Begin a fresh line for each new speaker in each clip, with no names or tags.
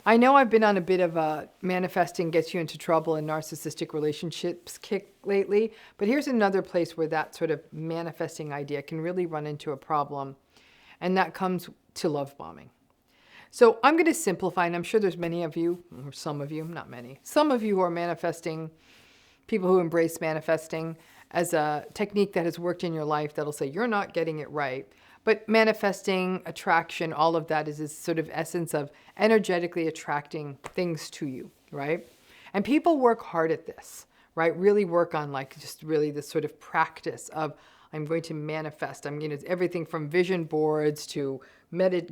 I know I've been on a bit of a manifesting gets you into trouble in narcissistic relationships kick lately, but here's another place where that sort of manifesting idea can really run into a problem, and that comes to love bombing. So I'm going to simplify, and I'm sure there's many of you, or some of you, not many, some of you who are manifesting, people who embrace manifesting as a technique that has worked in your life that'll say you're not getting it right. But manifesting, attraction, all of that is this sort of essence of energetically attracting things to you, right? And people work hard at this, right? Really work on like just really this sort of practice of I'm going to manifest. I'm going to everything from vision boards to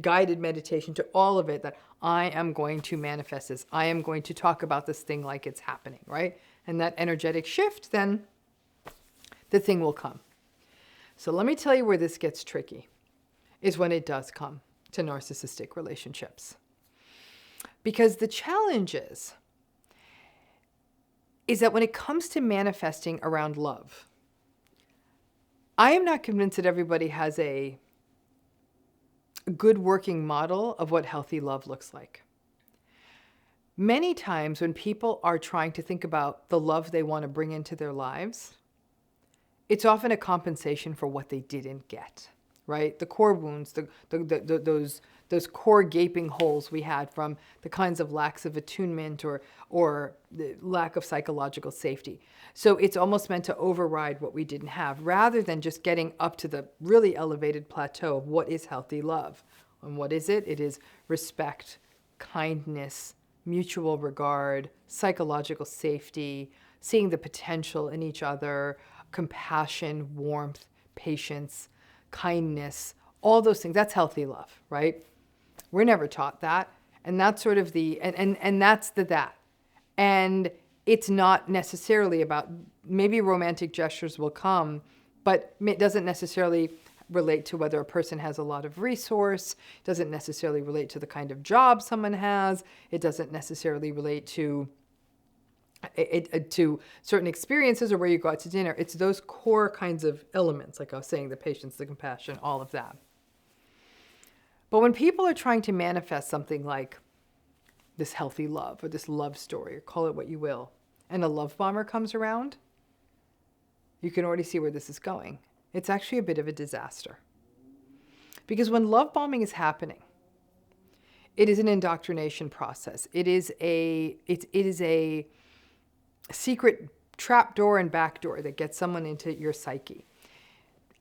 guided meditation to all of it that I am going to manifest this. I am going to talk about this thing like it's happening, right? And that energetic shift, then the thing will come. So let me tell you where this gets tricky, is when it does come to narcissistic relationships. Because the challenge is that when it comes to manifesting around love, I am not convinced that everybody has a good working model of what healthy love looks like. Many times when people are trying to think about the love they want to bring into their lives, it's often a compensation for what they didn't get, right? The core wounds, those core gaping holes we had from the kinds of lacks of attunement or the lack of psychological safety. So it's almost meant to override what we didn't have, rather than just getting up to the really elevated plateau of what is healthy love. And what is it? It is respect, kindness, mutual regard, psychological safety, seeing the potential in each other, compassion, warmth, patience, kindness, all those things. That's healthy love, right? We're never taught that. And that's sort of and that's that. And it's not necessarily about, maybe romantic gestures will come, but it doesn't necessarily relate to whether a person has a lot of resource, doesn't necessarily relate to the kind of job someone has, it doesn't necessarily relate to certain experiences or where you go out to dinner. It's those core kinds of elements, like I was saying, the patience, the compassion, all of that. But when people are trying to manifest something like this healthy love or this love story, or call it what you will, and a love bomber comes around, you can already see where this is going. It's actually a bit of a disaster. Because when love bombing is happening, it is an indoctrination process. It is a secret trapdoor and backdoor that gets someone into your psyche.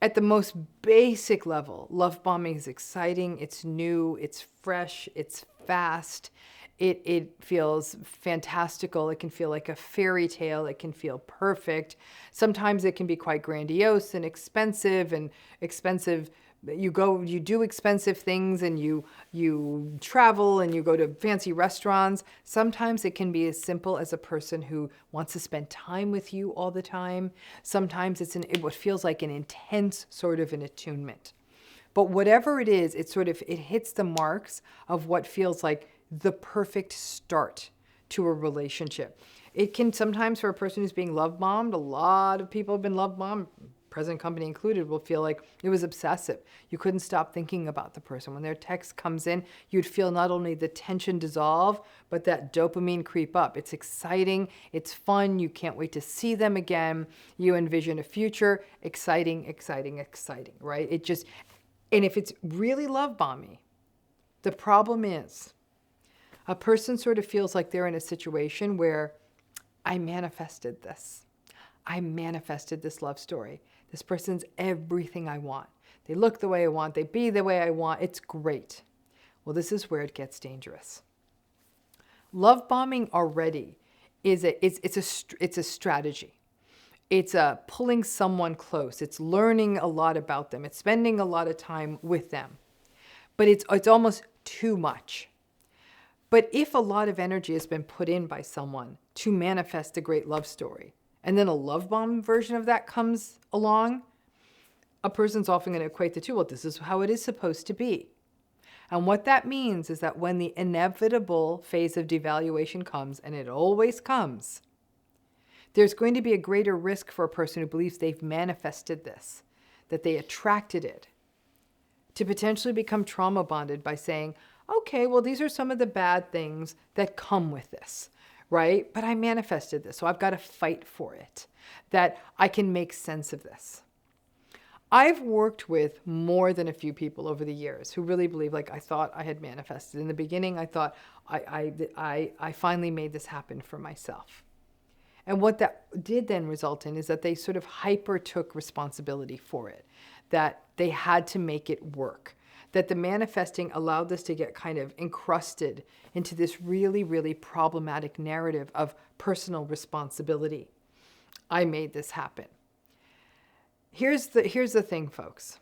At the most basic level, love bombing is exciting, it's new, it's fresh, it's fast, it feels fantastical, it can feel like a fairy tale, it can feel perfect. Sometimes it can be quite grandiose and expensive. You do expensive things and you travel and you go to fancy restaurants. Sometimes it can be as simple as a person who wants to spend time with you all the time. Sometimes it's what feels like an intense sort of an attunement. But whatever it is, it hits the marks of what feels like the perfect start to a relationship. It can sometimes, for a person who's being love bombed, a lot of people have been love bombed, present company included, will feel like it was obsessive. You couldn't stop thinking about the person. When their text comes in, you'd feel not only the tension dissolve, but that dopamine creep up. It's exciting, it's fun, you can't wait to see them again. You envision a future, exciting, exciting, exciting, right? And if it's really love bombing, the problem is a person sort of feels like they're in a situation where I manifested this. I manifested this love story. This person's everything I want. They look the way I want. They be the way I want. It's great. Well, this is where it gets dangerous. Love bombing already it's a strategy. It's pulling someone close. It's learning a lot about them. It's spending a lot of time with them. But it's almost too much. But if a lot of energy has been put in by someone to manifest a great love story, and then a love bomb version of that comes along, a person's often going to equate the two. Well, this is how it is supposed to be. And what that means is that when the inevitable phase of devaluation comes, and it always comes, there's going to be a greater risk for a person who believes they've manifested this, that they attracted it, to potentially become trauma bonded by saying, okay, well, these are some of the bad things that come with this, right? But I manifested this, so I've got to fight for it, that I can make sense of this. I've worked with more than a few people over the years who really believe, like, I thought I had manifested. In the beginning, I thought I finally made this happen for myself. And what that did then result in is that they sort of hyper took responsibility for it, that they had to make it work, that the manifesting allowed this to get kind of encrusted into this really, really problematic narrative of personal responsibility. I made this happen. Here's the thing, folks.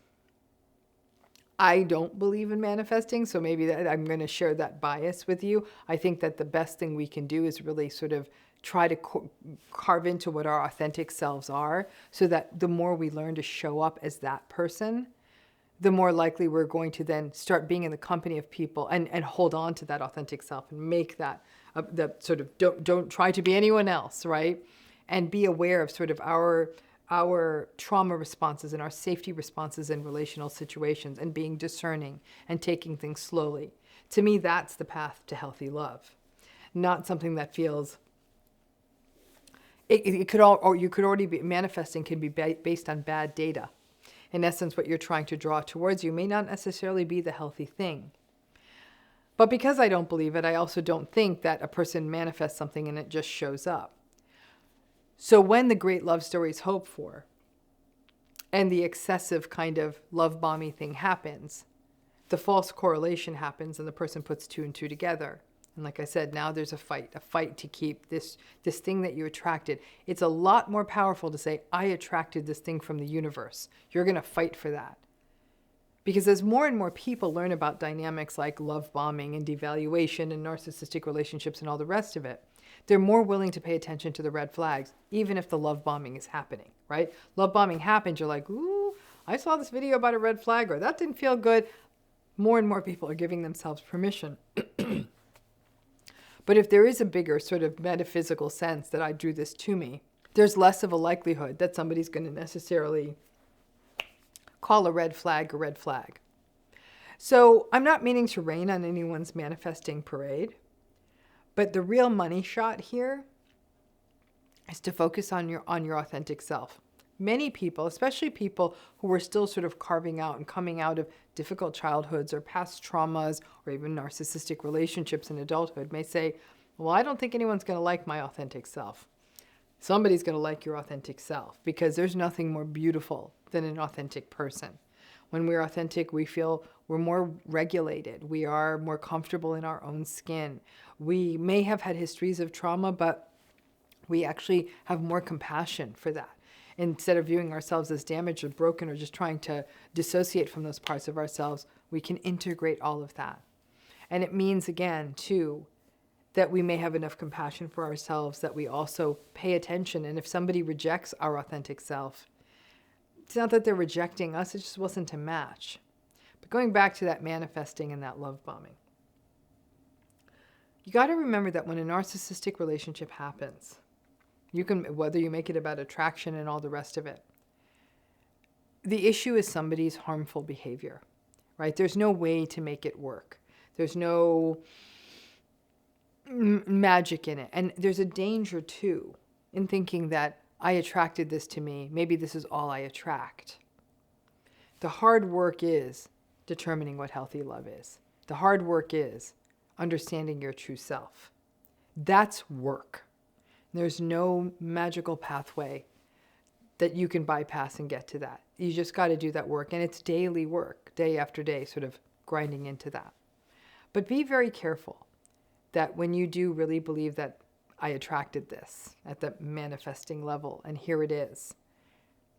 I don't believe in manifesting, so maybe that I'm going to share that bias with you. I think that the best thing we can do is really sort of try to carve into what our authentic selves are, so that the more we learn to show up as that person, the more likely we're going to then start being in the company of people and hold on to that authentic self and make that the sort of don't try to be anyone else, right? And be aware of sort of our trauma responses and our safety responses in relational situations, and being discerning and taking things slowly. To me, that's the path to healthy love, not something that feels, it could all, or you could already be manifesting can be based on bad data. In essence, what you're trying to draw towards you may not necessarily be the healthy thing. But because I don't believe it, I also don't think that a person manifests something and it just shows up. So when the great love stories hope for and the excessive kind of love bombing thing happens, the false correlation happens and the person puts two and two together. And like I said, now there's a fight to keep this thing that you attracted. It's a lot more powerful to say, I attracted this thing from the universe. You're going to fight for that. Because as more and more people learn about dynamics like love bombing and devaluation and narcissistic relationships and all the rest of it, they're more willing to pay attention to the red flags, even if the love bombing is happening, right? Love bombing happens, you're like, ooh, I saw this video about a red flag, or that didn't feel good. More and more people are giving themselves permission. But if there is a bigger sort of metaphysical sense that I drew this to me, there's less of a likelihood that somebody's going to necessarily call a red flag a red flag. So I'm not meaning to rain on anyone's manifesting parade, but the real money shot here is to focus on your authentic self. Many people, especially people who are still sort of carving out and coming out of difficult childhoods or past traumas or even narcissistic relationships in adulthood, may say, well, I don't think anyone's going to like my authentic self. Somebody's going to like your authentic self, because there's nothing more beautiful than an authentic person. When we're authentic, we feel we're more regulated. We are more comfortable in our own skin. We may have had histories of trauma, but we actually have more compassion for that. Instead of viewing ourselves as damaged or broken or just trying to dissociate from those parts of ourselves, we can integrate all of that. And it means, again, too, that we may have enough compassion for ourselves that we also pay attention. And if somebody rejects our authentic self, it's not that they're rejecting us, it just wasn't a match. But going back to that manifesting and that love bombing, you got to remember that when a narcissistic relationship happens, you can, whether you make it about attraction and all the rest of it, the issue is somebody's harmful behavior, right? There's no way to make it work. There's no magic in it. And there's a danger, too, in thinking that I attracted this to me. Maybe this is all I attract. The hard work is determining what healthy love is. The hard work is understanding your true self. That's work. There's no magical pathway that you can bypass and get to that. You just got to do that work. And it's daily work, day after day, sort of grinding into that. But be very careful that when you do really believe that I attracted this at the manifesting level, and here it is,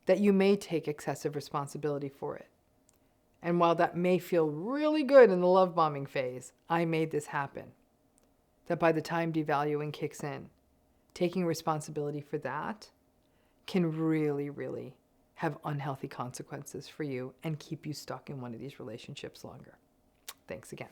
that you may take excessive responsibility for it. And while that may feel really good in the love bombing phase, I made this happen, that by the time devaluing kicks in, taking responsibility for that can really, really have unhealthy consequences for you and keep you stuck in one of these relationships longer. Thanks again.